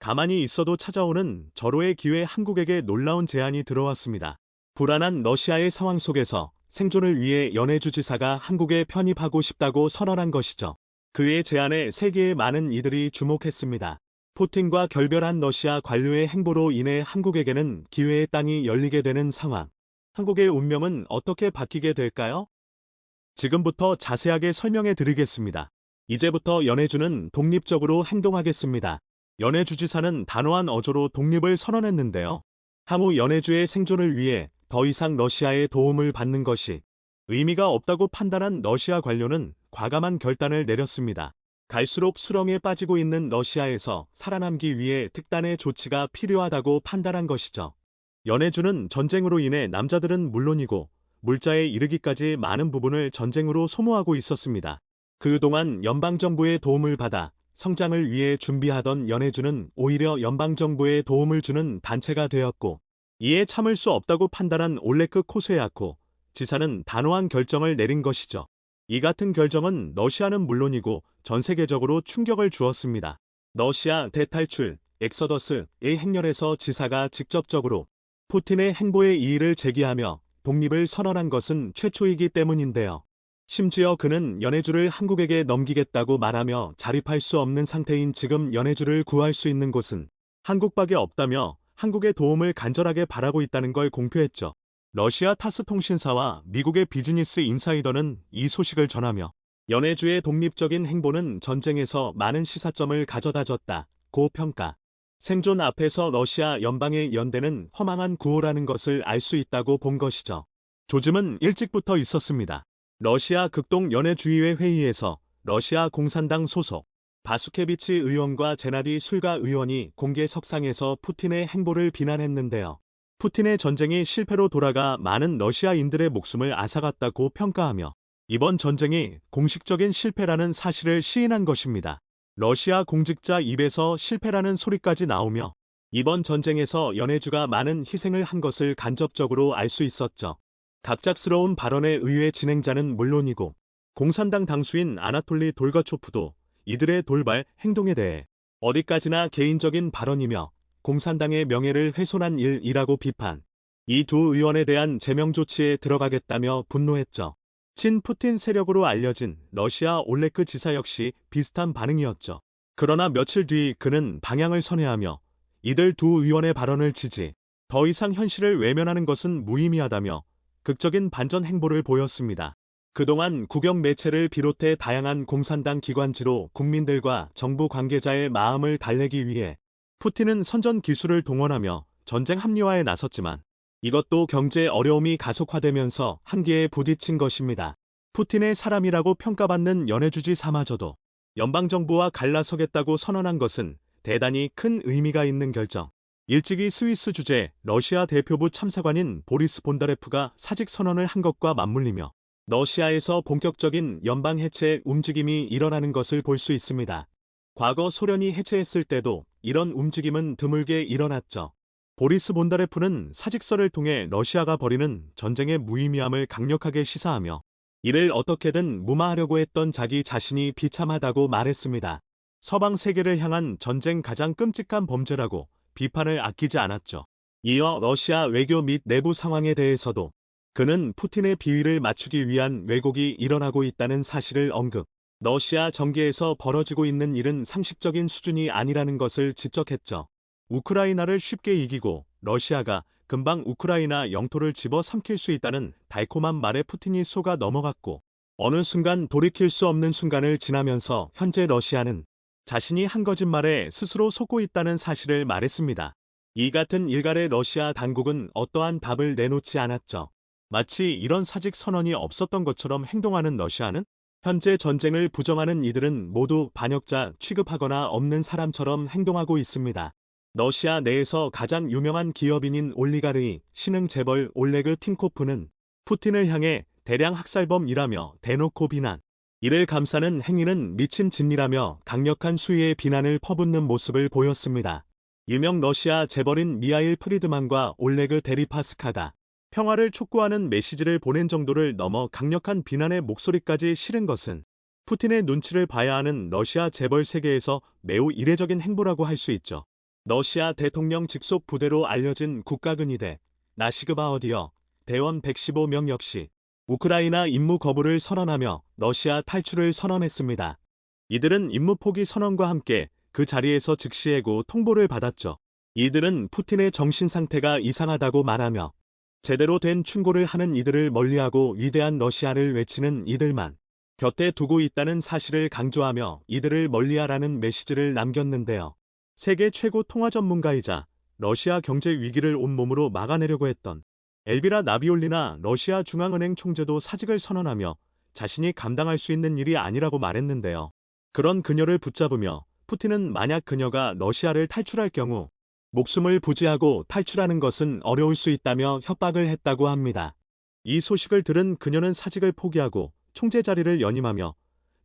가만히 있어도 찾아오는 절호의 기회 한국에게 놀라운 제안이 들어왔습니다. 불안한 러시아의 상황 속에서 생존을 위해 연해주 지사가 한국에 편입하고 싶다고 선언한 것이죠. 그의 제안에 세계의 많은 이들이 주목했습니다. 푸틴과 결별한 러시아 관료의 행보로 인해 한국에게는 기회의 땅이 열리게 되는 상황. 한국의 운명은 어떻게 바뀌게 될까요? 지금부터 자세하게 설명해 드리겠습니다. 이제부터 연해주는 독립적으로 행동하겠습니다. 연해주 지사는 단호한 어조로 독립을 선언했는데요. 향후 연해주의 생존을 위해 더 이상 러시아의 도움을 받는 것이 의미가 없다고 판단한 러시아 관료는 과감한 결단을 내렸습니다. 갈수록 수렁에 빠지고 있는 러시아에서 살아남기 위해 특단의 조치가 필요하다고 판단한 것이죠. 연해주는 전쟁으로 인해 남자들은 물론이고 물자에 이르기까지 많은 부분을 전쟁으로 소모하고 있었습니다. 그동안 연방정부의 도움을 받아 성장을 위해 준비하던 연해주는 오히려 연방정부에 도움을 주는 단체가 되었고, 이에 참을 수 없다고 판단한 올레크 코스야코 지사는 단호한 결정을 내린 것이죠. 이 같은 결정은 러시아는 물론이고 전 세계적으로 충격을 주었습니다. 러시아 대탈출, 엑서더스의 행렬에서 지사가 직접적으로 푸틴의 행보에 이의를 제기하며 독립을 선언한 것은 최초이기 때문인데요. 심지어 그는 연해주를 한국에게 넘기겠다고 말하며 자립할 수 없는 상태인 지금 연해주를 구할 수 있는 곳은 한국밖에 없다며 한국의 도움을 간절하게 바라고 있다는 걸 공표했죠. 러시아 타스 통신사와 미국의 비즈니스 인사이더는 이 소식을 전하며 연해주의 독립적인 행보는 전쟁에서 많은 시사점을 가져다 줬다고 평가. 생존 앞에서 러시아 연방의 연대는 허망한 구호라는 것을 알 수 있다고 본 것이죠. 조짐은 일찍부터 있었습니다. 러시아 극동 연해주의회 회의에서 러시아 공산당 소속 바수케비치 의원과 제나디 술가 의원이 공개 석상에서 푸틴의 행보를 비난했는데요. 푸틴의 전쟁이 실패로 돌아가 많은 러시아인들의 목숨을 앗아갔다고 평가하며 이번 전쟁이 공식적인 실패라는 사실을 시인한 것입니다. 러시아 공직자 입에서 실패라는 소리까지 나오며 이번 전쟁에서 연해주가 많은 희생을 한 것을 간접적으로 알 수 있었죠. 갑작스러운 발언의 의회 진행자는 물론이고 공산당 당수인 아나톨리 돌가초프도 이들의 돌발 행동에 대해 어디까지나 개인적인 발언이며 공산당의 명예를 훼손한 일이라고 비판. 이 두 의원에 대한 제명 조치에 들어가겠다며 분노했죠. 친 푸틴 세력으로 알려진 러시아 올레크 지사 역시 비슷한 반응이었죠. 그러나 며칠 뒤 그는 방향을 선회하며 이들 두 의원의 발언을 지지, 더 이상 현실을 외면하는 것은 무의미하다며 극적인 반전 행보를 보였습니다. 그동안 국영 매체를 비롯해 다양한 공산당 기관지로 국민들과 정부 관계자의 마음을 달래기 위해 푸틴은 선전 기술을 동원하며 전쟁 합리화에 나섰지만 이것도 경제 어려움이 가속화되면서 한계에 부딪힌 것입니다. 푸틴의 사람이라고 평가받는 연해주지 사마저도 연방정부와 갈라서겠다고 선언한 것은 대단히 큰 의미가 있는 결정. 일찍이 스위스 주재 러시아 대표부 참사관인 보리스 본다레프가 사직 선언을 한 것과 맞물리며 러시아에서 본격적인 연방 해체 움직임이 일어나는 것을 볼 수 있습니다. 과거 소련이 해체했을 때도 이런 움직임은 드물게 일어났죠. 보리스 본다레프는 사직서를 통해 러시아가 벌이는 전쟁의 무의미함을 강력하게 시사하며 이를 어떻게든 무마하려고 했던 자기 자신이 비참하다고 말했습니다. 서방 세계를 향한 전쟁 가장 끔찍한 범죄라고 비판을 아끼지 않았죠. 이어 러시아 외교 및 내부 상황에 대해서도 그는 푸틴의 비위를 맞추기 위한 왜곡이 일어나고 있다는 사실을 언급. 러시아 정계에서 벌어지고 있는 일은 상식적인 수준이 아니라는 것을 지적했죠. 우크라이나를 쉽게 이기고 러시아가 금방 우크라이나 영토를 집어삼킬 수 있다는 달콤한 말에 푸틴이 속아 넘어갔고 어느 순간 돌이킬 수 없는 순간을 지나면서 현재 러시아는 자신이 한 거짓말에 스스로 속고 있다는 사실을 말했습니다. 이 같은 일갈에 러시아 당국은 어떠한 답을 내놓지 않았죠. 마치 이런 사직 선언이 없었던 것처럼 행동하는 러시아는 현재 전쟁을 부정하는 이들은 모두 반역자 취급하거나 없는 사람처럼 행동하고 있습니다. 러시아 내에서 가장 유명한 기업인인 올리가르히 신흥 재벌 올레그 팀코프는 푸틴을 향해 대량 학살범이라며 대놓고 비난. 이를 감싸는 행위는 미친 진리라며 강력한 수위의 비난을 퍼붓는 모습을 보였습니다. 유명 러시아 재벌인 미하일 프리드만과 올레그 데리파스카가 평화를 촉구하는 메시지를 보낸 정도를 넘어 강력한 비난의 목소리까지 실은 것은 푸틴의 눈치를 봐야 하는 러시아 재벌 세계에서 매우 이례적인 행보라고 할 수 있죠. 러시아 대통령 직속 부대로 알려진 국가근위대 나시그바어디어 대원 115명 역시 우크라이나 임무 거부를 선언하며 러시아 탈출을 선언했습니다. 이들은 임무 포기 선언과 함께 그 자리에서 즉시 해고 통보를 받았죠. 이들은 푸틴의 정신 상태가 이상하다고 말하며 제대로 된 충고를 하는 이들을 멀리하고 위대한 러시아를 외치는 이들만 곁에 두고 있다는 사실을 강조하며 이들을 멀리하라는 메시지를 남겼는데요. 세계 최고 통화 전문가이자 러시아 경제 위기를 온몸으로 막아내려고 했던 엘비라 나비올리나 러시아 중앙은행 총재도 사직을 선언하며 자신이 감당할 수 있는 일이 아니라고 말했는데요. 그런 그녀를 붙잡으며 푸틴은 만약 그녀가 러시아를 탈출할 경우 목숨을 부지하고 탈출하는 것은 어려울 수 있다며 협박을 했다고 합니다. 이 소식을 들은 그녀는 사직을 포기하고 총재 자리를 연임하며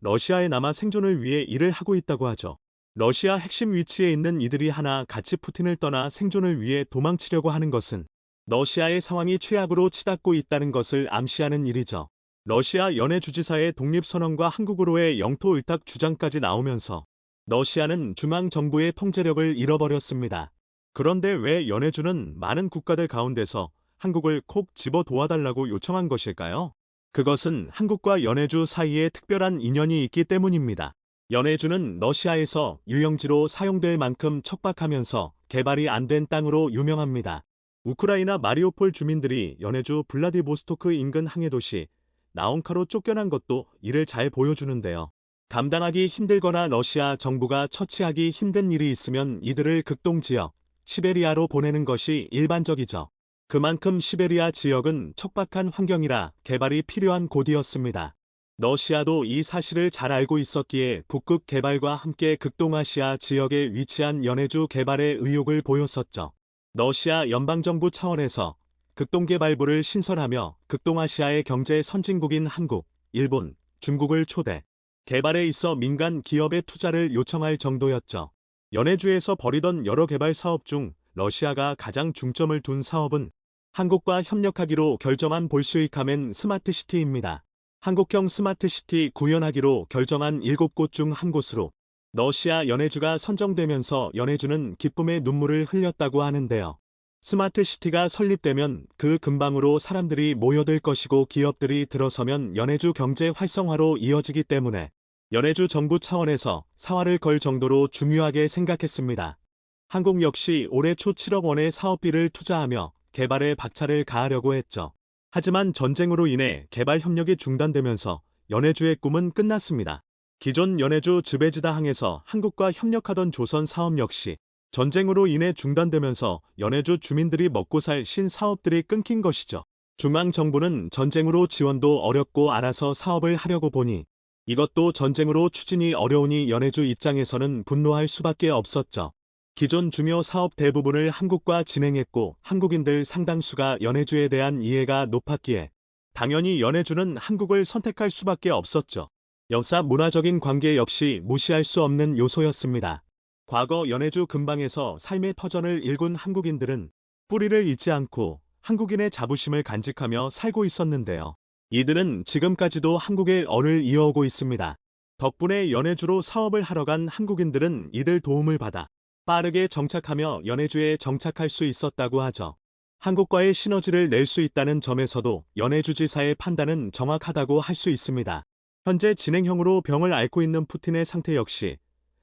러시아에 남아 생존을 위해 일을 하고 있다고 하죠. 러시아 핵심 위치에 있는 이들이 하나 같이 푸틴을 떠나 생존을 위해 도망치려고 하는 것은 러시아의 상황이 최악으로 치닫고 있다는 것을 암시하는 일이죠. 러시아 연해주지사의 독립선언과 한국으로의 영토 의탁 주장까지 나오면서 러시아는 중앙정부의 통제력을 잃어버렸습니다. 그런데 왜 연해주는 많은 국가들 가운데서 한국을 콕 집어 도와달라고 요청한 것일까요? 그것은 한국과 연해주 사이에 특별한 인연이 있기 때문입니다. 연해주는 러시아에서 유영지로 사용될 만큼 척박하면서 개발이 안 된 땅으로 유명합니다. 우크라이나 마리오폴 주민들이 연해주 블라디보스토크 인근 항해도시 나온카로 쫓겨난 것도 이를 잘 보여주는데요. 감당하기 힘들거나 러시아 정부가 처치하기 힘든 일이 있으면 이들을 극동지역, 시베리아로 보내는 것이 일반적이죠. 그만큼 시베리아 지역은 척박한 환경이라 개발이 필요한 곳이었습니다. 러시아도 이 사실을 잘 알고 있었기에 북극 개발과 함께 극동아시아 지역에 위치한 연해주 개발에 의욕을 보였었죠. 러시아 연방정부 차원에서 극동개발부를 신설하며 극동아시아의 경제 선진국인 한국, 일본, 중국을 초대, 개발에 있어 민간 기업의 투자를 요청할 정도였죠. 연해주에서 벌이던 여러 개발 사업 중 러시아가 가장 중점을 둔 사업은 한국과 협력하기로 결정한 볼슈이카멘 스마트시티입니다. 한국형 스마트시티 구현하기로 결정한 7곳 중 한 곳으로 러시아 연해주가 선정되면서 연해주는 기쁨의 눈물을 흘렸다고 하는데요. 스마트시티가 설립되면 그 근방으로 사람들이 모여들 것이고 기업들이 들어서면 연해주 경제 활성화로 이어지기 때문에 연해주 정부 차원에서 사활을 걸 정도로 중요하게 생각했습니다. 한국 역시 올해 초 7억 원의 사업비를 투자하며 개발에 박차를 가하려고 했죠. 하지만 전쟁으로 인해 개발 협력이 중단되면서 연해주의 꿈은 끝났습니다. 기존 연해주 즈베지다 항에서 한국과 협력하던 조선 사업 역시 전쟁으로 인해 중단되면서 연해주 주민들이 먹고 살 신사업들이 끊긴 것이죠. 중앙정부는 전쟁으로 지원도 어렵고 알아서 사업을 하려고 보니 이것도 전쟁으로 추진이 어려우니 연해주 입장에서는 분노할 수밖에 없었죠. 기존 중요 사업 대부분을 한국과 진행했고 한국인들 상당수가 연해주에 대한 이해가 높았기에 당연히 연해주는 한국을 선택할 수밖에 없었죠. 역사 문화적인 관계 역시 무시할 수 없는 요소였습니다. 과거 연해주 근방에서 삶의 터전을 일군 한국인들은 뿌리를 잊지 않고 한국인의 자부심을 간직하며 살고 있었는데요. 이들은 지금까지도 한국의 언을 이어오고 있습니다. 덕분에 연해주로 사업을 하러 간 한국인들은 이들 도움을 받아 빠르게 정착하며 연해주에 정착할 수 있었다고 하죠. 한국과의 시너지를 낼 수 있다는 점에서도 연해주지사의 판단은 정확하다고 할 수 있습니다. 현재 진행형으로 병을 앓고 있는 푸틴의 상태 역시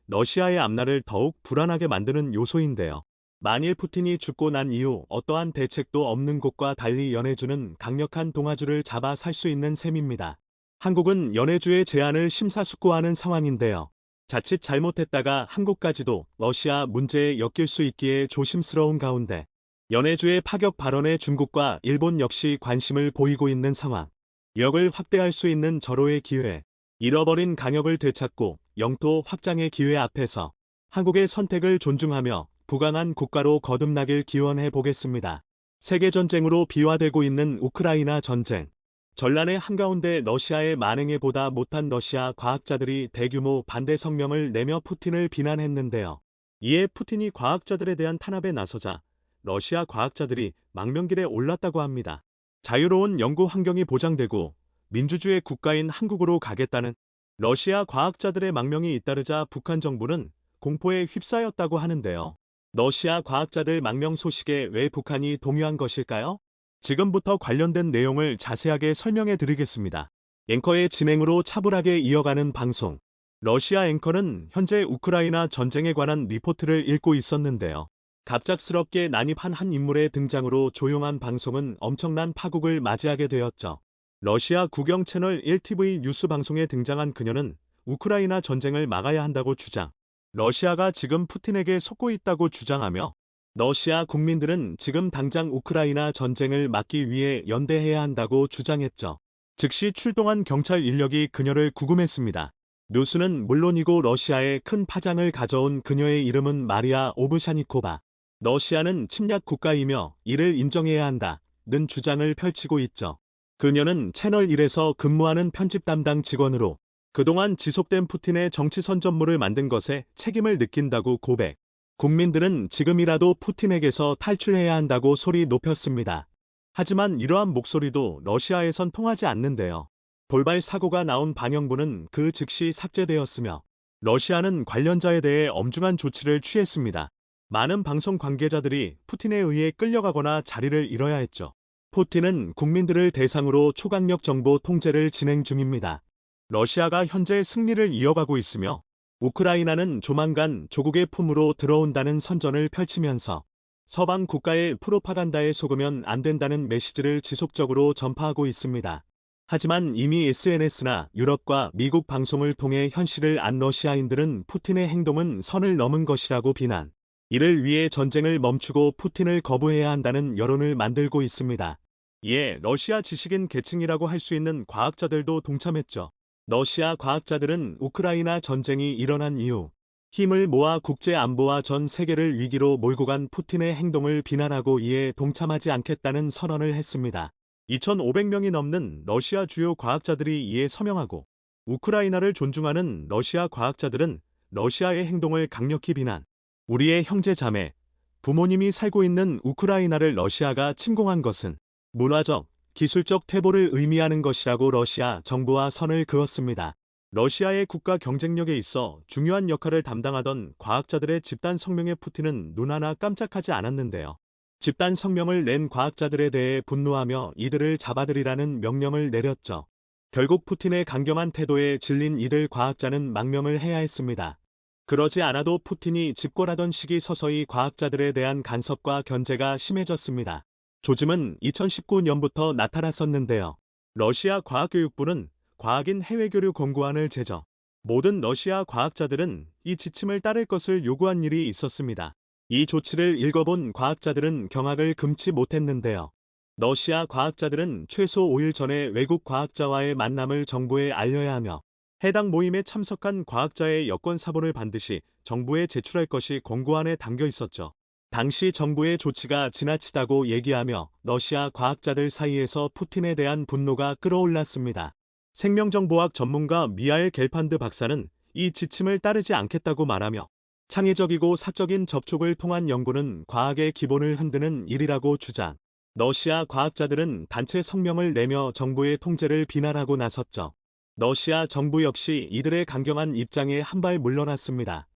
러시아의 앞날을 더욱 불안하게 만드는 요소인데요. 만일 푸틴이 죽고 난 이후 어떠한 대책도 없는 곳과 달리 연해주는 강력한 동아줄을 잡아 살 수 있는 셈입니다. 한국은 연해주의 제안을 심사숙고하는 상황인데요. 자칫 잘못했다가 한국까지도 러시아 문제에 엮일 수 있기에 조심스러운 가운데 연해주의 파격 발언에 중국과 일본 역시 관심을 보이고 있는 상황. 역을 확대할 수 있는 절호의 기회, 잃어버린 강역을 되찾고 영토 확장의 기회 앞에서 한국의 선택을 존중하며 부강한 국가로 거듭나길 기원해 보겠습니다. 세계전쟁으로 비화되고 있는 우크라이나 전쟁. 전란의 한가운데 러시아의 만행에 보다 못한 러시아 과학자들이 대규모 반대 성명을 내며 푸틴을 비난했는데요. 이에 푸틴이 과학자들에 대한 탄압에 나서자 러시아 과학자들이 망명길에 올랐다고 합니다. 자유로운 연구 환경이 보장되고 민주주의 국가인 한국으로 가겠다는 러시아 과학자들의 망명이 잇따르자 북한 정부는 공포에 휩싸였다고 하는데요. 러시아 과학자들 망명 소식에 왜 북한이 동요한 것일까요? 지금부터 관련된 내용을 자세하게 설명해 드리겠습니다. 앵커의 진행으로 차분하게 이어가는 방송. 러시아 앵커는 현재 우크라이나 전쟁에 관한 리포트를 읽고 있었는데요. 갑작스럽게 난입한 한 인물의 등장으로 조용한 방송은 엄청난 파국을 맞이하게 되었죠. 러시아 국영 채널 1TV 뉴스 방송에 등장한 그녀는 우크라이나 전쟁을 막아야 한다고 주장. 러시아가 지금 푸틴에게 속고 있다고 주장하며 러시아 국민들은 지금 당장 우크라이나 전쟁을 막기 위해 연대해야 한다고 주장했죠. 즉시 출동한 경찰 인력이 그녀를 구금했습니다. 뉴스는 물론이고 러시아에 큰 파장을 가져온 그녀의 이름은 마리아 오브샤니코바. 러시아는 침략 국가이며 이를 인정해야 한다는 주장을 펼치고 있죠. 그녀는 채널 1에서 근무하는 편집 담당 직원으로 그동안 지속된 푸틴의 정치 선전물을 만든 것에 책임을 느낀다고 고백. 국민들은 지금이라도 푸틴에게서 탈출해야 한다고 소리 높였습니다. 하지만 이러한 목소리도 러시아에선 통하지 않는데요. 돌발 사고가 나온 방영부는 그 즉시 삭제되었으며 러시아는 관련자에 대해 엄중한 조치를 취했습니다. 많은 방송 관계자들이 푸틴에 의해 끌려가거나 자리를 잃어야 했죠. 푸틴은 국민들을 대상으로 초강력 정보 통제를 진행 중입니다. 러시아가 현재 승리를 이어가고 있으며 우크라이나는 조만간 조국의 품으로 들어온다는 선전을 펼치면서 서방 국가의 프로파간다에 속으면 안 된다는 메시지를 지속적으로 전파하고 있습니다. 하지만 이미 SNS나 유럽과 미국 방송을 통해 현실을 안 러시아인들은 푸틴의 행동은 선을 넘은 것이라고 비난. 이를 위해 전쟁을 멈추고 푸틴을 거부해야 한다는 여론을 만들고 있습니다. 이에 러시아 지식인 계층이라고 할 수 있는 과학자들도 동참했죠. 러시아 과학자들은 우크라이나 전쟁이 일어난 이후 힘을 모아 국제 안보와 전 세계를 위기로 몰고 간 푸틴의 행동을 비난하고 이에 동참하지 않겠다는 선언을 했습니다. 2,500명이 넘는 러시아 주요 과학자들이 이에 서명하고 우크라이나를 존중하는 러시아 과학자들은 러시아의 행동을 강력히 비난. 우리의 형제 자매, 부모님이 살고 있는 우크라이나를 러시아가 침공한 것은 문화적, 기술적 퇴보를 의미하는 것이라고 러시아 정부와 선을 그었습니다. 러시아의 국가 경쟁력에 있어 중요한 역할을 담당하던 과학자들의 집단 성명에 푸틴은 눈 하나 깜짝하지 않았는데요. 집단 성명을 낸 과학자들에 대해 분노하며 이들을 잡아들이라는 명령을 내렸죠. 결국 푸틴의 강경한 태도에 질린 이들 과학자는 망명을 해야 했습니다. 그러지 않아도 푸틴이 집권하던 시기 서서히 과학자들에 대한 간섭과 견제가 심해졌습니다. 조짐은 2019년부터 나타났었는데요. 러시아 과학교육부는 과학인 해외교류 권고안을 제정. 모든 러시아 과학자들은 이 지침을 따를 것을 요구한 일이 있었습니다. 이 조치를 읽어본 과학자들은 경악을 금치 못했는데요. 러시아 과학자들은 최소 5일 전에 외국 과학자와의 만남을 정부에 알려야 하며 해당 모임에 참석한 과학자의 여권 사본을 반드시 정부에 제출할 것이 권고안에 담겨 있었죠. 당시 정부의 조치가 지나치다고 얘기하며 러시아 과학자들 사이에서 푸틴에 대한 분노가 끌어올랐습니다. 생명정보학 전문가 미하엘 겔판드 박사는 이 지침을 따르지 않겠다고 말하며 창의적이고 사적인 접촉을 통한 연구는 과학의 기본을 흔드는 일이라고 주장. 러시아 과학자들은 단체 성명을 내며 정부의 통제를 비난하고 나섰죠. 러시아 정부 역시 이들의 강경한 입장에 한발 물러났습니다.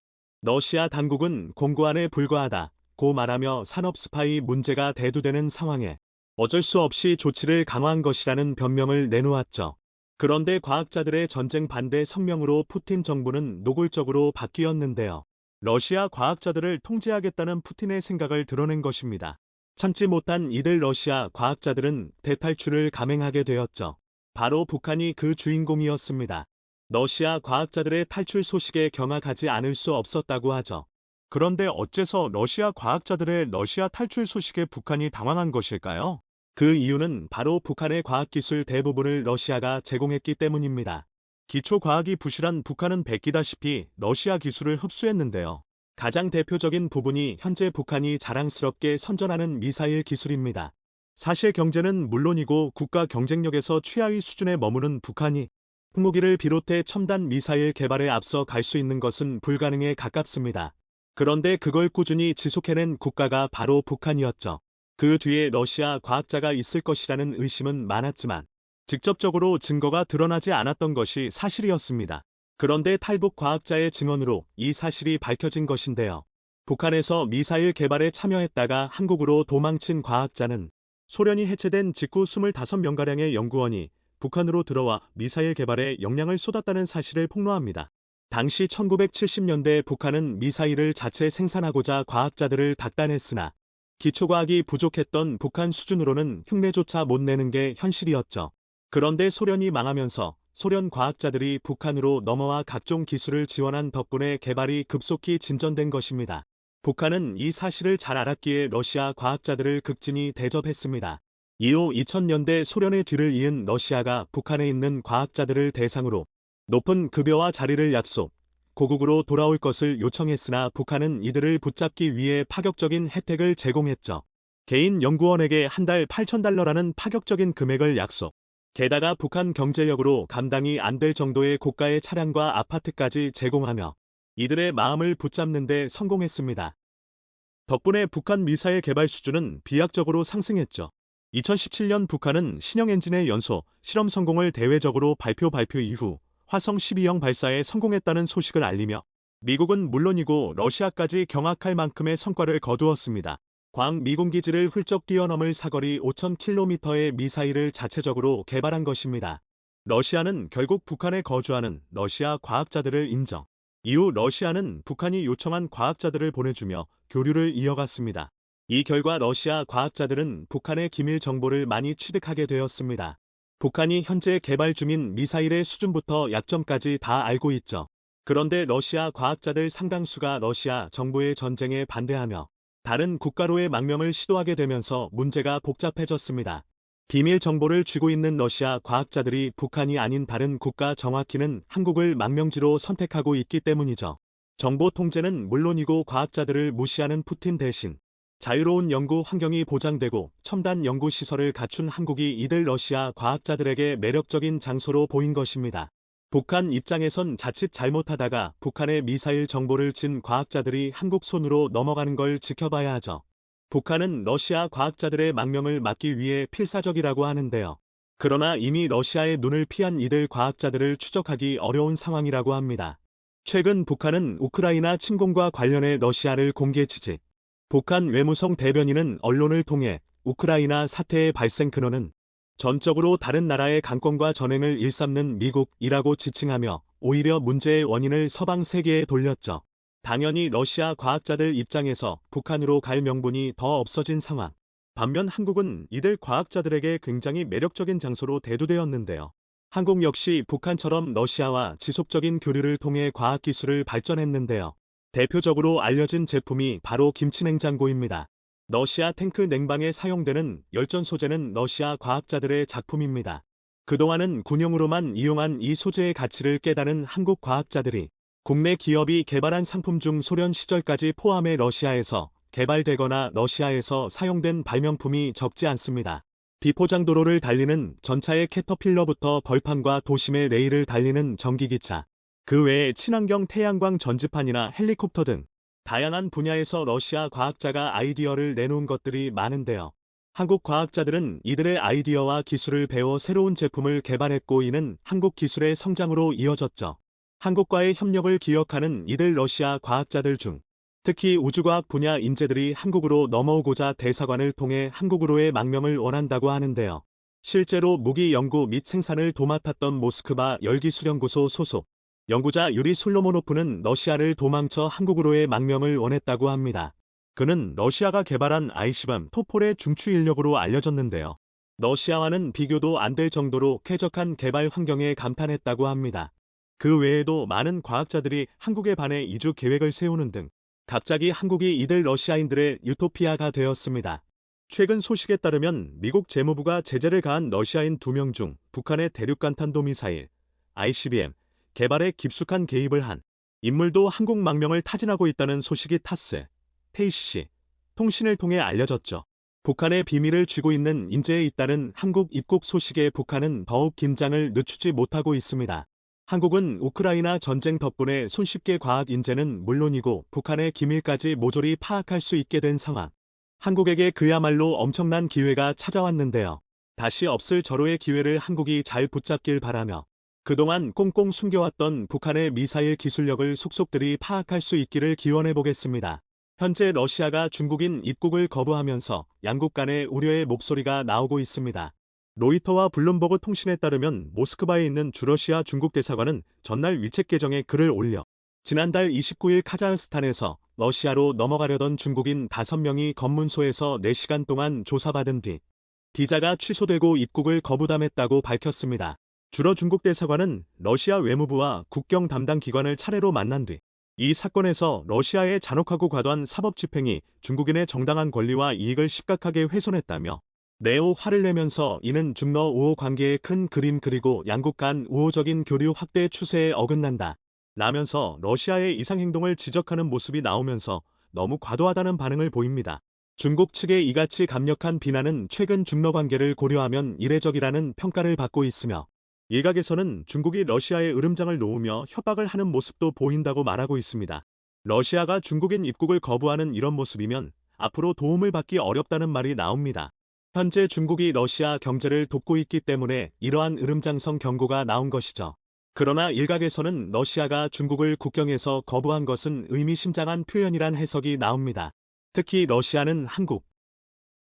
러시아 당국은 권고안에 불과하다. 고 말하며 산업 스파이 문제가 대두되는 상황에 어쩔 수 없이 조치를 강화한 것이라는 변명을 내놓았죠. 그런데 과학자들의 전쟁 반대 성명으로 푸틴 정부는 노골적으로 바뀌었는데요. 러시아 과학자들을 통제하겠다는 푸틴의 생각을 드러낸 것입니다. 참지 못한 이들 러시아 과학자들은 대탈출을 감행하게 되었죠. 바로 북한이 그 주인공이었습니다. 러시아 과학자들의 탈출 소식에 경악하지 않을 수 없었다고 하죠. 그런데 어째서 러시아 과학자들의 러시아 탈출 소식에 북한이 당황한 것일까요? 그 이유는 바로 북한의 과학기술 대부분을 러시아가 제공했기 때문입니다. 기초과학이 부실한 북한은 베끼다시피 러시아 기술을 흡수했는데요. 가장 대표적인 부분이 현재 북한이 자랑스럽게 선전하는 미사일 기술입니다. 사실 경제는 물론이고 국가 경쟁력에서 최하위 수준에 머무는 북한이 핵무기를 비롯해 첨단 미사일 개발에 앞서 갈 수 있는 것은 불가능에 가깝습니다. 그런데 그걸 꾸준히 지속해낸 국가가 바로 북한이었죠. 그 뒤에 러시아 과학자가 있을 것이라는 의심은 많았지만 직접적으로 증거가 드러나지 않았던 것이 사실이었습니다. 그런데 탈북 과학자의 증언으로 이 사실이 밝혀진 것인데요. 북한에서 미사일 개발에 참여했다가 한국으로 도망친 과학자는 소련이 해체된 직후 25명가량의 연구원이 북한으로 들어와 미사일 개발에 역량을 쏟았다는 사실을 폭로합니다. 당시 1970년대 북한은 미사일을 자체 생산하고자 과학자들을 닥달했으나 기초과학이 부족했던 북한 수준으로는 흉내조차 못 내는 게 현실이었죠. 그런데 소련이 망하면서 소련 과학자들이 북한으로 넘어와 각종 기술을 지원한 덕분에 개발이 급속히 진전된 것입니다. 북한은 이 사실을 잘 알았기에 러시아 과학자들을 극진히 대접했습니다. 이후 2000년대 소련의 뒤를 이은 러시아가 북한에 있는 과학자들을 대상으로 높은 급여와 자리를 약속, 고국으로 돌아올 것을 요청했으나 북한은 이들을 붙잡기 위해 파격적인 혜택을 제공했죠. 개인 연구원에게 한 달 8,000달러라는 파격적인 금액을 약속. 게다가 북한 경제력으로 감당이 안 될 정도의 고가의 차량과 아파트까지 제공하며 이들의 마음을 붙잡는 데 성공했습니다. 덕분에 북한 미사일 개발 수준은 비약적으로 상승했죠. 2017년 북한은 신형 엔진의 연소, 실험 성공을 대외적으로 발표 이후 화성 12형 발사에 성공했다는 소식을 알리며 미국은 물론이고 러시아까지 경악할 만큼의 성과를 거두었습니다. 광 미군기지를 훌쩍 뛰어넘을 사거리 5,000km의 미사일을 자체적으로 개발한 것입니다. 러시아는 결국 북한에 거주하는 러시아 과학자들을 인정. 이후 러시아는 북한이 요청한 과학자들을 보내주며 교류를 이어갔습니다. 이 결과 러시아 과학자들은 북한의 기밀 정보를 많이 취득하게 되었습니다. 북한이 현재 개발 중인 미사일의 수준부터 약점까지 다 알고 있죠. 그런데 러시아 과학자들 상당수가 러시아 정부의 전쟁에 반대하며 다른 국가로의 망명을 시도하게 되면서 문제가 복잡해졌습니다. 비밀 정보를 쥐고 있는 러시아 과학자들이 북한이 아닌 다른 국가, 정확히는 한국을 망명지로 선택하고 있기 때문이죠. 정보 통제는 물론이고 과학자들을 무시하는 푸틴 대신 자유로운 연구 환경이 보장되고 첨단 연구 시설을 갖춘 한국이 이들 러시아 과학자들에게 매력적인 장소로 보인 것입니다. 북한 입장에선 자칫 잘못하다가 북한의 미사일 정보를 진 과학자들이 한국 손으로 넘어가는 걸 지켜봐야 하죠. 북한은 러시아 과학자들의 망명을 막기 위해 필사적이라고 하는데요. 그러나 이미 러시아의 눈을 피한 이들 과학자들을 추적하기 어려운 상황이라고 합니다. 최근 북한은 우크라이나 침공과 관련해 러시아를 공개 지지. 북한 외무성 대변인은 언론을 통해 우크라이나 사태의 발생 근원은 전적으로 다른 나라의 강권과 전횡을 일삼는 미국이라고 지칭하며 오히려 문제의 원인을 서방 세계에 돌렸죠. 당연히 러시아 과학자들 입장에서 북한으로 갈 명분이 더 없어진 상황. 반면 한국은 이들 과학자들에게 굉장히 매력적인 장소로 대두되었는데요. 한국 역시 북한처럼 러시아와 지속적인 교류를 통해 과학기술을 발전했는데요. 대표적으로 알려진 제품이 바로 김치냉장고입니다. 러시아 탱크 냉방에 사용되는 열전 소재는 러시아 과학자들의 작품입니다. 그동안은 군용으로만 이용한 이 소재의 가치를 깨달은 한국 과학자들이 국내 기업이 개발한 상품 중 소련 시절까지 포함해 러시아에서 개발되거나 러시아에서 사용된 발명품이 적지 않습니다. 비포장도로를 달리는 전차의 캐터필러부터 벌판과 도심의 레일을 달리는 전기기차, 그 외에 친환경 태양광 전지판이나 헬리콥터 등 다양한 분야에서 러시아 과학자가 아이디어를 내놓은 것들이 많은데요. 한국 과학자들은 이들의 아이디어와 기술을 배워 새로운 제품을 개발했고 이는 한국 기술의 성장으로 이어졌죠. 한국과의 협력을 기억하는 이들 러시아 과학자들 중 특히 우주과학 분야 인재들이 한국으로 넘어오고자 대사관을 통해 한국으로의 망명을 원한다고 하는데요. 실제로 무기 연구 및 생산을 도맡았던 모스크바 열기수련고소 소속 연구자 유리 솔로모노프는 러시아를 도망쳐 한국으로의 망명을 원했다고 합니다. 그는 러시아가 개발한 아이시밤 토폴의 중추 인력으로 알려졌는데요. 러시아와는 비교도 안 될 정도로 쾌적한 개발 환경에 감탄했다고 합니다. 그 외에도 많은 과학자들이 한국에 반해 이주 계획을 세우는 등 갑자기 한국이 이들 러시아인들의 유토피아가 되었습니다. 최근 소식에 따르면 미국 재무부가 제재를 가한 러시아인 2명 중 북한의 대륙간탄도미사일 ICBM 개발에 깊숙한 개입을 한 인물도 한국 망명을 타진하고 있다는 소식이 타스, 테이시 통신을 통해 알려졌죠. 북한의 비밀을 쥐고 있는 인재에 잇따른 한국 입국 소식에 북한은 더욱 긴장을 늦추지 못하고 있습니다. 한국은 우크라이나 전쟁 덕분에 손쉽게 과학 인재는 물론이고 북한의 기밀까지 모조리 파악할 수 있게 된 상황. 한국에게 그야말로 엄청난 기회가 찾아왔는데요. 다시 없을 절호의 기회를 한국이 잘 붙잡길 바라며 그동안 꽁꽁 숨겨왔던 북한의 미사일 기술력을 속속들이 파악할 수 있기를 기원해 보겠습니다. 현재 러시아가 중국인 입국을 거부하면서 양국 간의 우려의 목소리가 나오고 있습니다. 로이터와 블룸버그 통신에 따르면 모스크바에 있는 주러시아 중국 대사관은 전날 위챗 계정에 글을 올려 지난달 29일 카자흐스탄에서 러시아로 넘어가려던 중국인 5명이 검문소에서 4시간 동안 조사받은 뒤 비자가 취소되고 입국을 거부당했다고 밝혔습니다. 주러 중국 대사관은 러시아 외무부와 국경 담당 기관을 차례로 만난 뒤 이 사건에서 러시아의 잔혹하고 과도한 사법 집행이 중국인의 정당한 권리와 이익을 심각하게 훼손했다며 내오 화를 내면서 이는 중러 우호 관계의 큰 그림 그리고 양국 간 우호적인 교류 확대 추세에 어긋난다 라면서 러시아의 이상행동을 지적하는 모습이 나오면서 너무 과도하다는 반응을 보입니다. 중국 측의 이같이 강력한 비난은 최근 중러 관계를 고려하면 이례적이라는 평가를 받고 있으며 일각에서는 중국이 러시아에 으름장을 놓으며 협박을 하는 모습도 보인다고 말하고 있습니다. 러시아가 중국인 입국을 거부하는 이런 모습이면 앞으로 도움을 받기 어렵다는 말이 나옵니다. 현재 중국이 러시아 경제를 돕고 있기 때문에 이러한 으름장성 경고가 나온 것이죠. 그러나 일각에서는 러시아가 중국을 국경에서 거부한 것은 의미심장한 표현이란 해석이 나옵니다. 특히 러시아는 한국,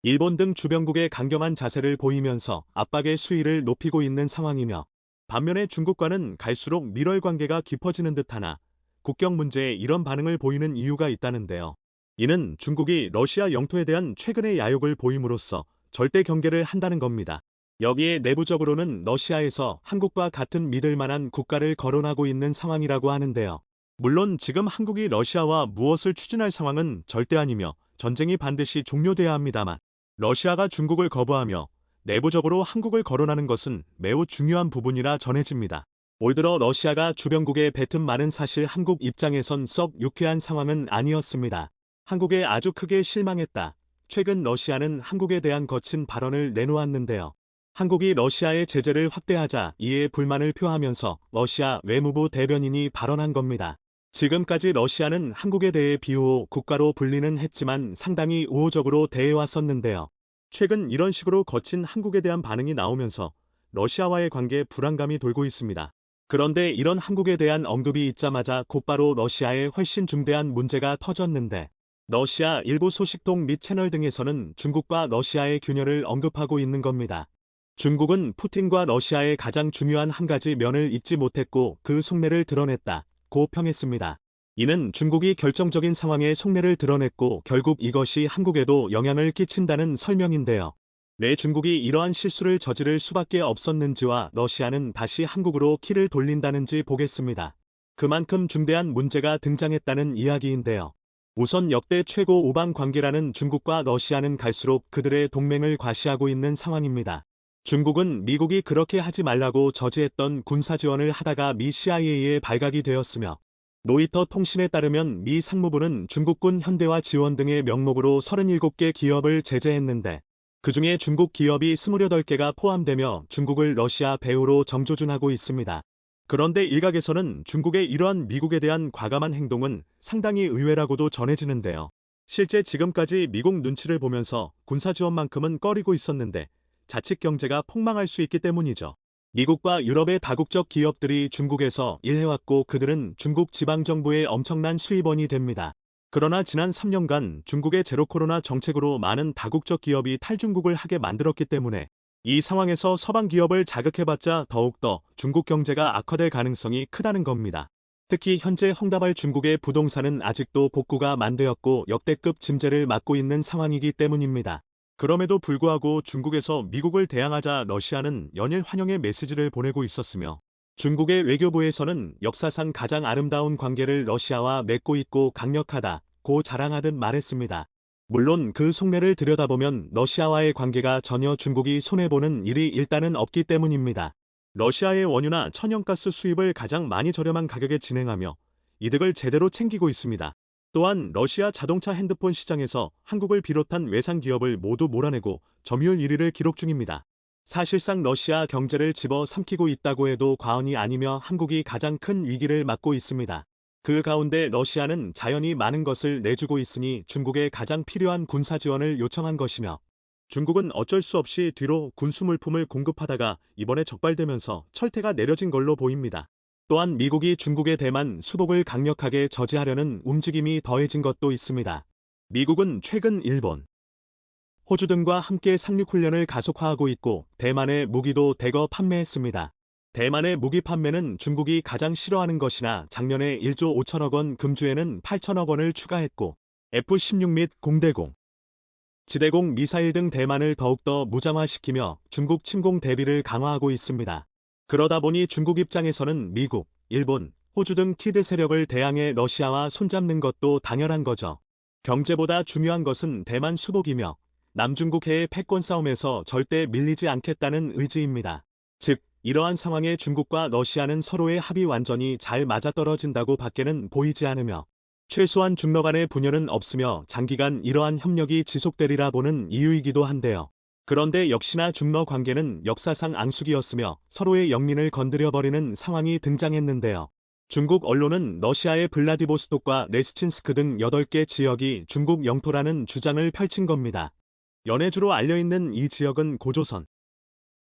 일본 등 주변국의 강경한 자세를 보이면서 압박의 수위를 높이고 있는 상황이며 반면에 중국과는 갈수록 밀월 관계가 깊어지는 듯하나 국경 문제에 이런 반응을 보이는 이유가 있다는데요. 이는 중국이 러시아 영토에 대한 최근의 야욕을 보임으로써 절대 경계를 한다는 겁니다. 여기에 내부적으로는 러시아에서 한국과 같은 믿을 만한 국가를 거론하고 있는 상황이라고 하는데요. 물론 지금 한국이 러시아와 무엇을 추진할 상황은 절대 아니며 전쟁이 반드시 종료돼야 합니다만 러시아가 중국을 거부하며 내부적으로 한국을 거론하는 것은 매우 중요한 부분이라 전해집니다. 올 들어 러시아가 주변국에 뱉은 말은 사실 한국 입장에선 썩 유쾌한 상황은 아니었습니다. 한국에 아주 크게 실망했다. 최근 러시아는 한국에 대한 거친 발언을 내놓았는데요. 한국이 러시아의 제재를 확대하자 이에 불만을 표하면서 러시아 외무부 대변인이 발언한 겁니다. 지금까지 러시아는 한국에 대해 비호호 국가로 불리는 했지만 상당히 우호적으로 대해왔었는데요. 최근 이런 식으로 거친 한국에 대한 반응이 나오면서 러시아와의 관계에 불안감이 돌고 있습니다. 그런데 이런 한국에 대한 언급이 있자마자 곧바로 러시아에 훨씬 중대한 문제가 터졌는데 러시아 일부 소식통 및 채널 등에서는 중국과 러시아의 균열을 언급하고 있는 겁니다. 중국은 푸틴과 러시아의 가장 중요한 한 가지 면을 잊지 못했고 그 속내를 드러냈다. 고 평했습니다. 이는 중국이 결정적인 상황에 속내를 드러냈고 결국 이것이 한국에도 영향을 끼친다는 설명인데요. 왜 중국이 이러한 실수를 저지를 수밖에 없었는지와 러시아는 다시 한국으로 키를 돌린다는지 보겠습니다. 그만큼 중대한 문제가 등장했다는 이야기인데요. 우선 역대 최고 우방 관계라는 중국과 러시아는 갈수록 그들의 동맹을 과시하고 있는 상황입니다. 중국은 미국이 그렇게 하지 말라고 저지했던 군사 지원을 하다가 미 CIA에 발각이 되었으며 로이터 통신에 따르면 미 상무부는 중국군 현대화 지원 등의 명목으로 37개 기업을 제재했는데 그중에 중국 기업이 28개가 포함되며 중국을 러시아 배후로 정조준하고 있습니다. 그런데 일각에서는 중국의 이러한 미국에 대한 과감한 행동은 상당히 의외라고도 전해지는데요. 실제 지금까지 미국 눈치를 보면서 군사 지원만큼은 꺼리고 있었는데 자칫 경제가 폭망할 수 있기 때문이죠. 미국과 유럽의 다국적 기업들이 중국에서 일해왔고 그들은 중국 지방정부의 엄청난 수입원이 됩니다. 그러나 지난 3년간 중국의 제로 코로나 정책으로 많은 다국적 기업이 탈중국을 하게 만들었기 때문에 이 상황에서 서방 기업을 자극해봤자 더욱더 중국 경제가 악화될 가능성이 크다는 겁니다. 특히 현재 헝다발 중국의 부동산은 아직도 복구가 안 되었고 역대급 짐재를 맞고 있는 상황이기 때문입니다. 그럼에도 불구하고 중국에서 미국을 대항하자 러시아는 연일 환영의 메시지를 보내고 있었으며 중국의 외교부에서는 역사상 가장 아름다운 관계를 러시아와 맺고 있고 강력하다고 자랑하듯 말했습니다. 물론 그 속내를 들여다보면 러시아와의 관계가 전혀 중국이 손해보는 일이 일단은 없기 때문입니다. 러시아의 원유나 천연가스 수입을 가장 많이 저렴한 가격에 진행하며 이득을 제대로 챙기고 있습니다. 또한 러시아 자동차 핸드폰 시장에서 한국을 비롯한 외상 기업을 모두 몰아내고 점유율 1위를 기록 중입니다. 사실상 러시아 경제를 집어삼키고 있다고 해도 과언이 아니며 한국이 가장 큰 위기를 맞고 있습니다. 그 가운데 러시아는 자연히 많은 것을 내주고 있으니 중국에 가장 필요한 군사 지원을 요청한 것이며 중국은 어쩔 수 없이 뒤로 군수 물품을 공급하다가 이번에 적발되면서 철퇴가 내려진 걸로 보입니다. 또한 미국이 중국의 대만 수복을 강력하게 저지하려는 움직임이 더해진 것도 있습니다. 미국은 최근 일본, 호주 등과 함께 상륙훈련을 가속화하고 있고 대만의 무기도 대거 판매했습니다. 대만의 무기 판매는 중국이 가장 싫어하는 것이나 작년에 1조 5천억 원 금주에는 8천억 원을 추가했고 F-16 및 공대공, 지대공 미사일 등 대만을 더욱더 무장화시키며 중국 침공 대비를 강화하고 있습니다. 그러다 보니 중국 입장에서는 미국, 일본, 호주 등 키드 세력을 대항해 러시아와 손잡는 것도 당연한 거죠. 경제보다 중요한 것은 대만 수복이며 남중국해의 패권 싸움에서 절대 밀리지 않겠다는 의지입니다. 즉, 이러한 상황에 중국과 러시아는 서로의 합이 완전히 잘 맞아떨어진다고 밖에는 보이지 않으며 최소한 중러 간의 분열은 없으며 장기간 이러한 협력이 지속되리라 보는 이유이기도 한데요. 그런데 역시나 중러 관계는 역사상 앙숙이었으며 서로의 영린을 건드려버리는 상황이 등장했는데요. 중국 언론은 러시아의 블라디보스톡과 레스친스크 등 8개 지역이 중국 영토라는 주장을 펼친 겁니다. 연해주로 알려있는 이 지역은 고조선,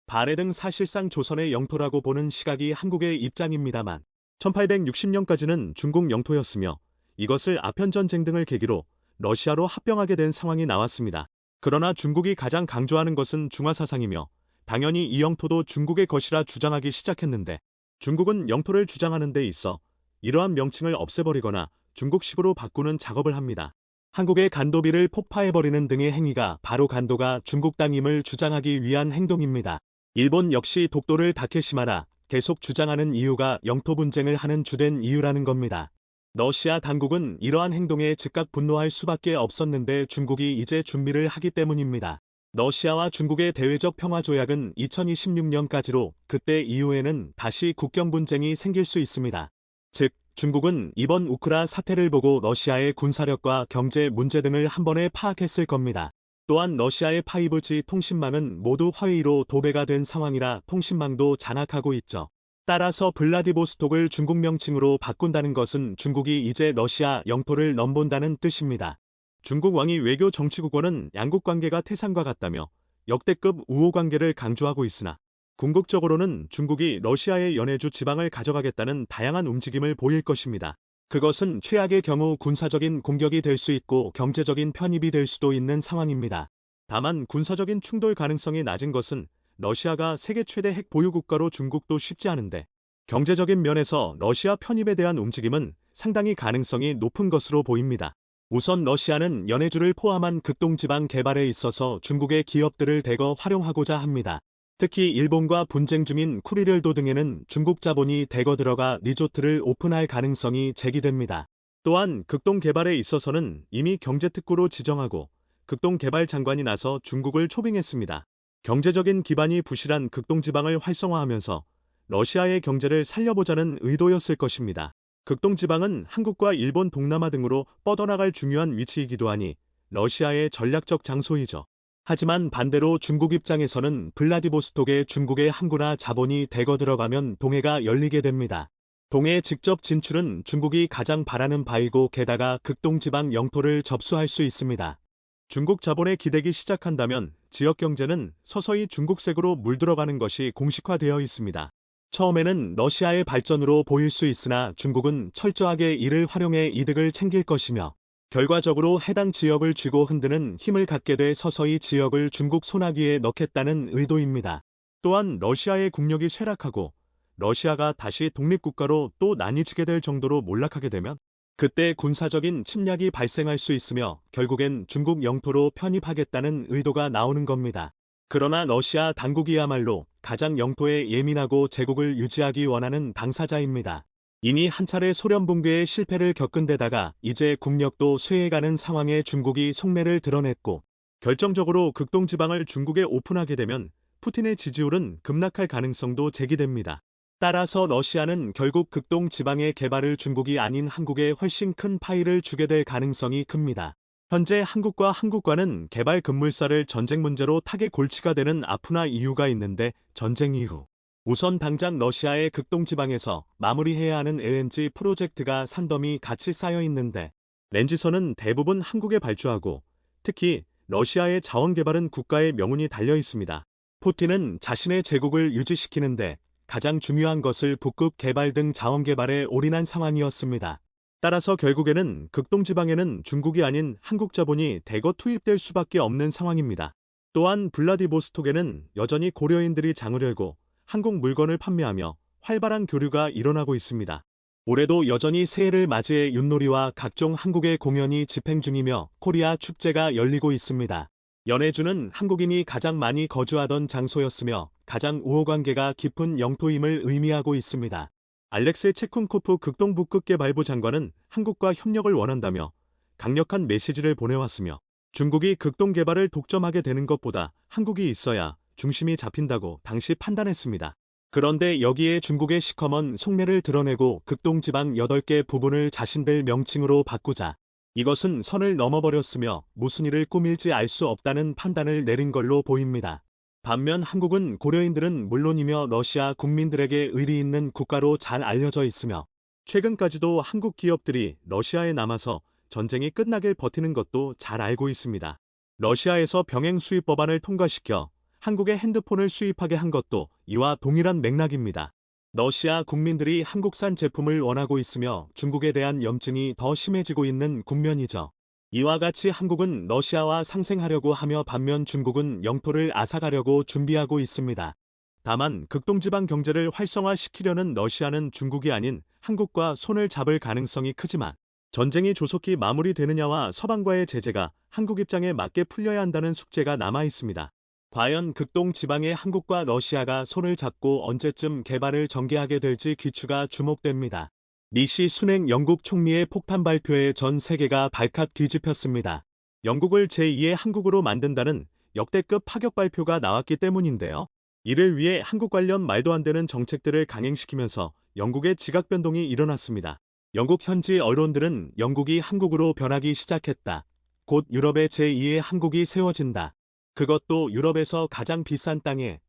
발해 등 사실상 조선의 영토라고 보는 시각이 한국의 입장입니다만 1860년까지는 중국 영토였으며 이것을 아편전쟁 등을 계기로 러시아로 합병하게 된 상황이 나왔습니다. 그러나 중국이 가장 강조하는 것은 중화사상이며 당연히 이 영토도 중국의 것이라 주장하기 시작했는데 중국은 영토를 주장하는 데 있어 이러한 명칭을 없애버리거나 중국식으로 바꾸는 작업을 합니다. 한국의 간도비를 폭파해버리는 등의 행위가 바로 간도가 중국 땅임을 주장하기 위한 행동입니다. 일본 역시 독도를 다케시마라 계속 주장하는 이유가 영토 분쟁을 하는 주된 이유라는 겁니다. 러시아 당국은 이러한 행동에 즉각 분노할 수밖에 없었는데 중국이 이제 준비를 하기 때문입니다. 러시아와 중국의 대외적 평화조약은 2026년까지로 그때 이후에는 다시 국경 분쟁이 생길 수 있습니다. 즉, 중국은 이번 우크라 사태를 보고 러시아의 군사력과 경제 문제 등을 한 번에 파악했을 겁니다. 또한 러시아의 5G 통신망은 모두 허위로 도배가 된 상황이라 통신망도 장악하고 있죠. 따라서 블라디보스톡을 중국 명칭으로 바꾼다는 것은 중국이 이제 러시아 영토를 넘본다는 뜻입니다. 중국 왕이 외교 정치국어는 양국 관계가 태산과 같다며 역대급 우호 관계를 강조하고 있으나 궁극적으로는 중국이 러시아의 연해주 지방을 가져가겠다는 다양한 움직임을 보일 것입니다. 그것은 최악의 경우 군사적인 공격이 될 수 있고 경제적인 편입이 될 수도 있는 상황입니다. 다만 군사적인 충돌 가능성이 낮은 것은 러시아가 세계 최대 핵 보유 국가로 중국도 쉽지 않은데 경제적인 면에서 러시아 편입에 대한 움직임은 상당히 가능성이 높은 것으로 보입니다. 우선 러시아는 연해주를 포함한 극동지방 개발에 있어서 중국의 기업들을 대거 활용하고자 합니다. 특히 일본과 분쟁 중인 쿠리를도 등에는 중국 자본이 대거 들어가 리조트를 오픈할 가능성이 제기됩니다. 또한 극동 개발에 있어서는 이미 경제특구로 지정하고 극동 개발 장관이 나서 중국을 초빙했습니다. 경제적인 기반이 부실한 극동지방을 활성화하면서 러시아의 경제를 살려보자는 의도였을 것입니다. 극동지방은 한국과 일본 동남아 등으로 뻗어나갈 중요한 위치이기도 하니 러시아의 전략적 장소이죠. 하지만 반대로 중국 입장에서는 블라디보스톡에 중국의 항구나 자본이 대거 들어가면 동해가 열리게 됩니다. 동해 직접 진출은 중국이 가장 바라는 바이고 게다가 극동지방 영토를 접수할 수 있습니다. 중국 자본에 기대기 시작한다면 지역 경제는 서서히 중국색으로 물들어가는 것이 공식화되어 있습니다. 처음에는 러시아의 발전으로 보일 수 있으나 중국은 철저하게 이를 활용해 이득을 챙길 것이며 결과적으로 해당 지역을 쥐고 흔드는 힘을 갖게 돼 서서히 지역을 중국 손아귀에 넣겠다는 의도입니다. 또한 러시아의 국력이 쇠락하고 러시아가 다시 독립국가로 또 나뉘지게 될 정도로 몰락하게 되면 그때 군사적인 침략이 발생할 수 있으며 결국엔 중국 영토로 편입하겠다는 의도가 나오는 겁니다. 그러나 러시아 당국이야말로 가장 영토에 예민하고 제국을 유지하기 원하는 당사자입니다. 이미 한 차례 소련 붕괴의 실패를 겪은 데다가 이제 국력도 쇠해가는 상황에 중국이 속내를 드러냈고 결정적으로 극동지방을 중국에 오픈하게 되면 푸틴의 지지율은 급락할 가능성도 제기됩니다. 따라서 러시아는 결국 극동지방의 개발을 중국이 아닌 한국에 훨씬 큰 파이를 주게 될 가능성이 큽니다. 현재 한국과 한국과는 개발 급물살을 전쟁 문제로 타겟 골치가 되는 아프나 이유가 있는데 전쟁 이후 우선 당장 러시아의 극동지방에서 마무리해야 하는 LNG 프로젝트가 산더미 같이 쌓여 있는데 렌지선은 대부분 한국에 발주하고 특히 러시아의 자원 개발은 국가의 명운이 달려 있습니다. 푸틴은 자신의 제국을 유지시키는데 가장 중요한 것을 북극 개발 등 자원 개발에 올인한 상황이었습니다. 따라서 결국에는 극동지방에는 중국이 아닌 한국 자본이 대거 투입될 수밖에 없는 상황입니다. 또한 블라디보스톡에는 여전히 고려인들이 장을 열고 한국 물건을 판매하며 활발한 교류가 일어나고 있습니다. 올해도 여전히 새해를 맞이해 윷놀이와 각종 한국의 공연이 집행 중이며 코리아 축제가 열리고 있습니다. 연해주는 한국인이 가장 많이 거주하던 장소였으며 가장 우호관계가 깊은 영토임을 의미하고 있습니다. 알렉세 체쿤코프 극동북극개발부 장관은 한국과 협력을 원한다며 강력한 메시지를 보내왔으며 중국이 극동개발을 독점하게 되는 것보다 한국이 있어야 중심이 잡힌다고 당시 판단했습니다. 그런데 여기에 중국의 시커먼 속내를 드러내고 극동지방 8개 부분을 자신들 명칭으로 바꾸자 이것은 선을 넘어버렸으며 무슨 일을 꾸밀지 알 수 없다는 판단을 내린 걸로 보입니다. 반면 한국은 고려인들은 물론이며 러시아 국민들에게 의리 있는 국가로 잘 알려져 있으며 최근까지도 한국 기업들이 러시아에 남아서 전쟁이 끝나길 버티는 것도 잘 알고 있습니다. 러시아에서 병행 수입 법안을 통과시켜 한국의 핸드폰을 수입하게 한 것도 이와 동일한 맥락입니다. 러시아 국민들이 한국산 제품을 원하고 있으며 중국에 대한 염증이 더 심해지고 있는 국면이죠. 이와 같이 한국은 러시아와 상생하려고 하며 반면 중국은 영토를 앗아가려고 준비하고 있습니다. 다만 극동지방 경제를 활성화시키려는 러시아는 중국이 아닌 한국과 손을 잡을 가능성이 크지만 전쟁이 조속히 마무리되느냐와 서방과의 제재가 한국 입장에 맞게 풀려야 한다는 숙제가 남아 있습니다. 과연 극동지방의 한국과 러시아가 손을 잡고 언제쯤 개발을 전개하게 될지 귀추가 주목됩니다. 리시 순핵 영국 총리의 폭탄 발표에 전 세계가 발칵 뒤집혔습니다. 영국을 제2의 한국으로 만든다는 역대급 파격 발표가 나왔기 때문인데요. 이를 위해 한국 관련 말도 안 되는 정책들을 강행시키면서 영국의 지각 변동이 일어났습니다. 영국 현지 언론들은 영국이 한국으로 변하기 시작했다. 곧 유럽의 제2의 한국이 세워진다. 그것도 유럽에서 가장 비싼 땅에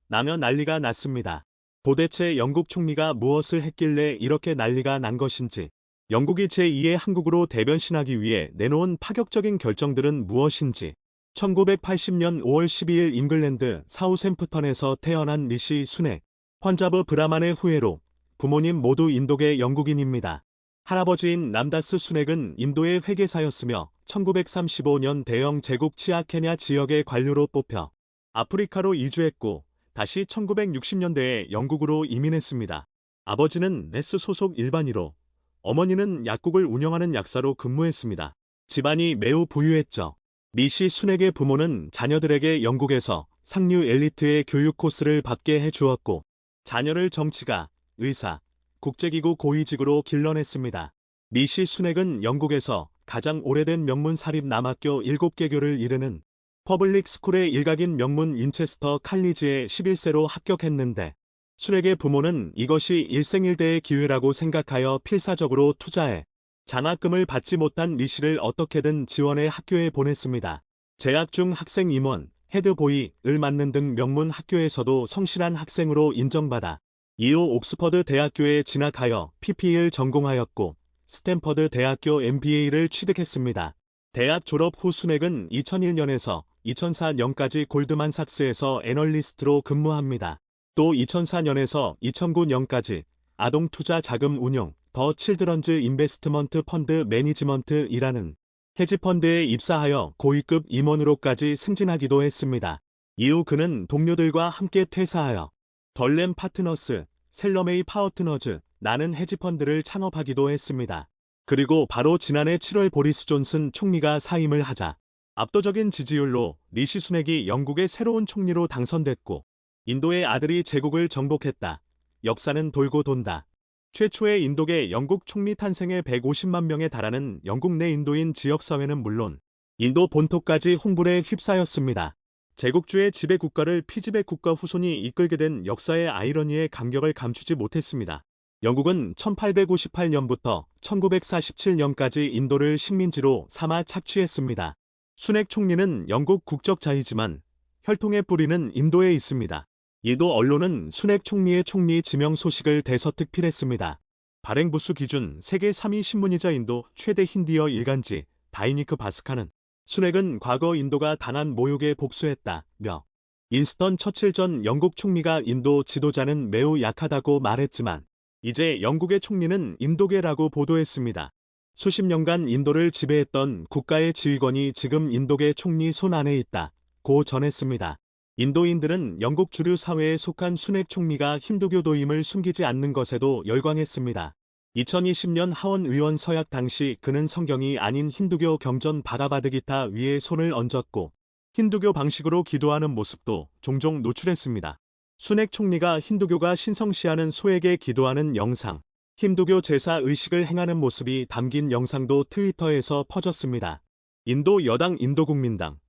나며 난리가 났습니다. 도대체 영국 총리가 무엇을 했길래 이렇게 난리가 난 것인지, 영국이 제2의 한국으로 대변신하기 위해 내놓은 파격적인 결정들은 무엇인지, 1980년 5월 12일 잉글랜드 사우샘프턴에서 태어난 리시 순핵, 펀자브 브라만의 후예로 부모님 모두 인도계 영국인입니다. 할아버지인 람다스 순핵은 인도의 회계사였으며 1935년 대영 제국 치아 케냐 지역의 관료로 뽑혀 아프리카로 이주했고 다시 1960년대에 영국으로 이민했습니다. 아버지는 네스 소속 일반의로 어머니는 약국을 운영하는 약사로 근무했습니다. 집안이 매우 부유했죠. 리시 순핵의 부모는 자녀들에게 영국에서 상류 엘리트의 교육 코스를 받게 해주었고 자녀를 정치가, 의사, 국제기구 고위직으로 길러냈습니다. 리시 순핵은 영국에서 가장 오래된 명문 사립 남학교 7개교를 이르는 퍼블릭 스쿨의 일각인 명문 인체스터 칼리지에 11세로 합격했는데 순핵의 부모는 이것이 일생일대의 기회라고 생각하여 필사적으로 투자해 장학금을 받지 못한 리시를 어떻게든 지원해 학교에 보냈습니다. 재학 중 학생 임원, 헤드보이를 맡는 등 명문 학교에서도 성실한 학생으로 인정받아 이후 옥스퍼드 대학교에 진학하여 PP를 전공하였고 스탠퍼드 대학교 MBA를 취득했습니다. 대학 졸업 후 순핵은 2001년에서 2004년까지 골드만삭스에서 애널리스트로 근무합니다. 또 2004년에서 2009년까지 아동투자 자금 운용, 더 칠드런즈 인베스트먼트 펀드 매니지먼트이라는 헤지펀드에 입사하여 고위급 임원으로까지 승진하기도 했습니다. 이후 그는 동료들과 함께 퇴사하여 덜렘 파트너스, 셀러메이 파워트너즈, 나는 헤지펀드를 창업하기도 했습니다. 그리고 바로 지난해 7월 보리스 존슨 총리가 사임을 하자 압도적인 지지율로 리시 순핵이 영국의 새로운 총리로 당선됐고 인도의 아들이 제국을 정복했다. 역사는 돌고 돈다. 최초의 인도계 영국 총리 탄생에 150만 명에 달하는 영국 내 인도인 지역사회는 물론 인도 본토까지 홍분에 휩싸였습니다. 제국주의 지배국가를 피지배국가 후손이 이끌게 된 역사의 아이러니에 감격을 감추지 못했습니다. 영국은 1858년부터 1947년까지 인도를 식민지로 삼아 착취했습니다. 순핵 총리는 영국 국적자이지만 혈통의 뿌리는 인도에 있습니다. 이도 언론은 순핵 총리의 총리 지명 소식을 대서특필했습니다. 발행부수 기준 세계 3위 신문이자 인도 최대 힌디어 일간지 다이니크 바스카는 순핵은 과거 인도가 당한 모욕에 복수했다며 인스턴 처칠 전 영국 총리가 인도 지도자는 매우 약하다고 말했지만 이제 영국의 총리는 인도계라고 보도했습니다. 수십 년간 인도를 지배했던 국가의 지휘권이 지금 인도계 총리 손 안에 있다고 전했습니다. 인도인들은 영국 주류 사회에 속한 순핵 총리가 힌두교도임을 숨기지 않는 것에도 열광했습니다. 2020년 하원 의원 서약 당시 그는 성경이 아닌 힌두교 경전 바가바드기타 위에 손을 얹었고 힌두교 방식으로 기도하는 모습도 종종 노출했습니다. 순핵 총리가 힌두교가 신성시하는 소에게 기도하는 영상, 힌두교 제사 의식을 행하는 모습이 담긴 영상도 트위터에서 퍼졌습니다. 인도 여당 인도국민당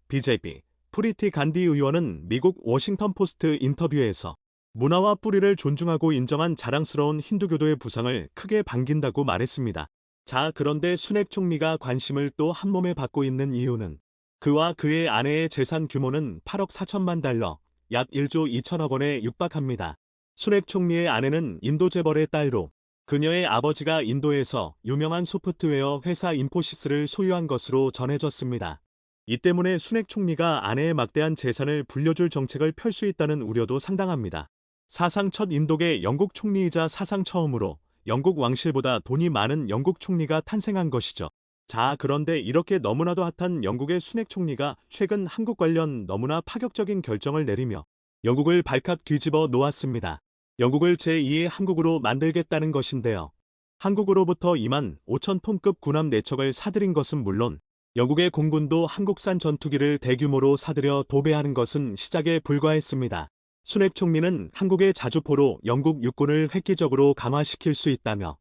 BJP 프리티 간디 의원은 미국 워싱턴 포스트 인터뷰에서 문화와 뿌리를 존중하고 인정한 자랑스러운 힌두교도의 부상을 크게 반긴다고 말했습니다. 자, 그런데 순핵 총리가 관심을 또 한몸에 받고 있는 이유는 그와 그의 아내의 재산 규모는 8억 4천만 달러, 약 1조 2천억 원에 육박합니다. 순핵 총리의 아내는 인도 재벌의 딸로 그녀의 아버지가 인도에서 유명한 소프트웨어 회사 인포시스를 소유한 것으로 전해졌습니다. 이 때문에 순핵 총리가 아내의 막대한 재산을 불려줄 정책을 펼 수 있다는 우려도 상당합니다. 사상 첫 인도계 영국 총리이자 사상 처음으로 영국 왕실보다 돈이 많은 영국 총리가 탄생한 것이죠. 자, 그런데 이렇게 너무나도 핫한 영국의 순핵 총리가 최근 한국 관련 너무나 파격적인 결정을 내리며 영국을 발칵 뒤집어 놓았습니다. 영국을 제2의 한국으로 만들겠다는 것인데요. 한국으로부터 2만 5천 톤급 군함 4척을 사들인 것은 물론 영국의 공군도 한국산 전투기를 대규모로 사들여 도배하는 것은 시작에 불과했습니다. 순핵 총리는 한국의 자주포로 영국 육군을 획기적으로 강화시킬 수 있다며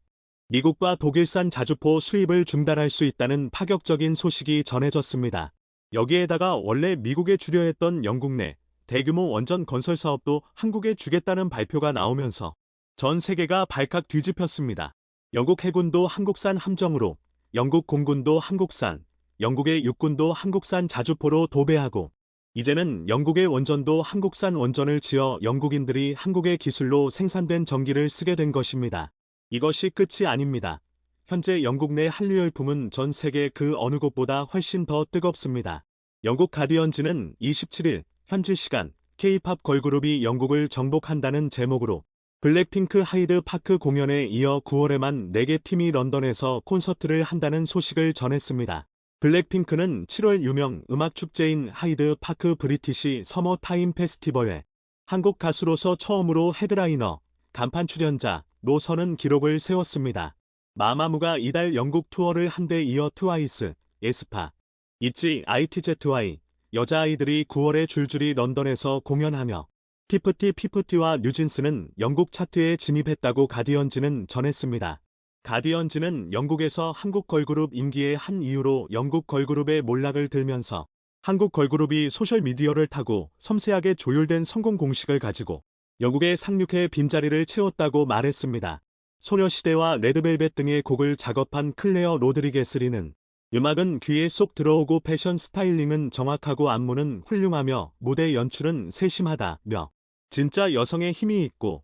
미국과 독일산 자주포 수입을 중단할 수 있다는 파격적인 소식이 전해졌습니다. 여기에다가 원래 미국에 주려 했던 영국 내 대규모 원전 건설 사업도 한국에 주겠다는 발표가 나오면서 전 세계가 발칵 뒤집혔습니다. 영국 해군도 한국산 함정으로, 영국 공군도 한국산, 영국의 육군도 한국산 자주포로 도배하고 이제는 영국의 원전도 한국산 원전을 지어 영국인들이 한국의 기술로 생산된 전기를 쓰게 된 것입니다. 이것이 끝이 아닙니다. 현재 영국 내 한류 열풍은 전 세계 그 어느 곳보다 훨씬 더 뜨겁습니다. 영국 가디언지는 27일 현지 시간 K-팝 걸그룹이 영국을 정복한다는 제목으로 블랙핑크 하이드 파크 공연에 이어 9월에만 4개 팀이 런던에서 콘서트를 한다는 소식을 전했습니다. 블랙핑크는 7월 유명 음악 축제인 하이드 파크 브리티시 서머 타임 페스티벌에 한국 가수로서 처음으로 헤드라이너, 간판 출연자, 노선은 기록을 세웠습니다. 마마무가 이달 영국 투어를 한 데 이어 트와이스, 에스파, 있지, ITZY, 여자아이들이 9월에 줄줄이 런던에서 공연하며 피프티와 뉴진스는 영국 차트에 진입했다고 가디언지는 전했습니다. 가디언지는 영국에서 한국 걸그룹 인기의 한 이유로 영국 걸그룹의 몰락을 들면서 한국 걸그룹이 소셜미디어를 타고 섬세하게 조율된 성공 공식을 가지고 영국의 상륙의 빈자리를 채웠다고 말했습니다. 소녀시대와 레드벨벳 등의 곡을 작업한 클레어 로드리게스리는 음악은 귀에 쏙 들어오고 패션 스타일링은 정확하고 안무는 훌륭하며 무대 연출은 세심하다며 진짜 여성의 힘이 있고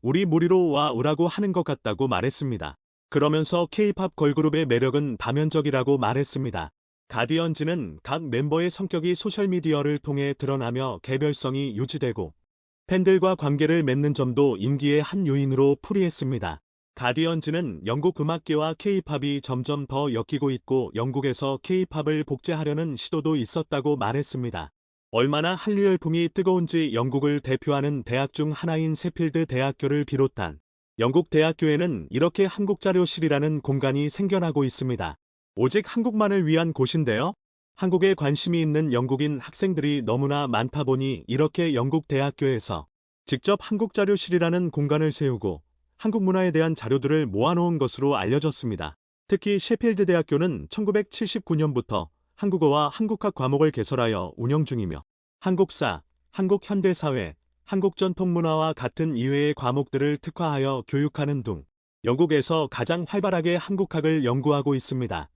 우리 무리로 와 오라고 하는 것 같다고 말했습니다. 그러면서 K-팝 걸그룹의 매력은 다면적이라고 말했습니다. 가디언지는 각 멤버의 성격이 소셜미디어를 통해 드러나며 개별성이 유지되고 팬들과 관계를 맺는 점도 인기의 한 요인으로 풀이했습니다. 가디언지는 영국 음악계와 K-팝이 점점 더 엮이고 있고 영국에서 K-팝을 복제하려는 시도도 있었다고 말했습니다. 얼마나 한류 열풍이 뜨거운지 영국을 대표하는 대학 중 하나인 세필드 대학교를 비롯한 영국 대학교에는 이렇게 한국자료실이라는 공간이 생겨나고 있습니다. 오직 한국만을 위한 곳인데요. 한국에 관심이 있는 영국인 학생들이 너무나 많다 보니 이렇게 영국 대학교에서 직접 한국자료실이라는 공간을 세우고 한국 문화에 대한 자료들을 모아놓은 것으로 알려졌습니다. 특히 셰필드 대학교는 1979년부터 한국어와 한국학 과목을 개설하여 운영 중이며 한국사, 한국현대사회, 한국전통문화와 같은 이외의 과목들을 특화하여 교육하는 등 영국에서 가장 활발하게 한국학을 연구하고 있습니다.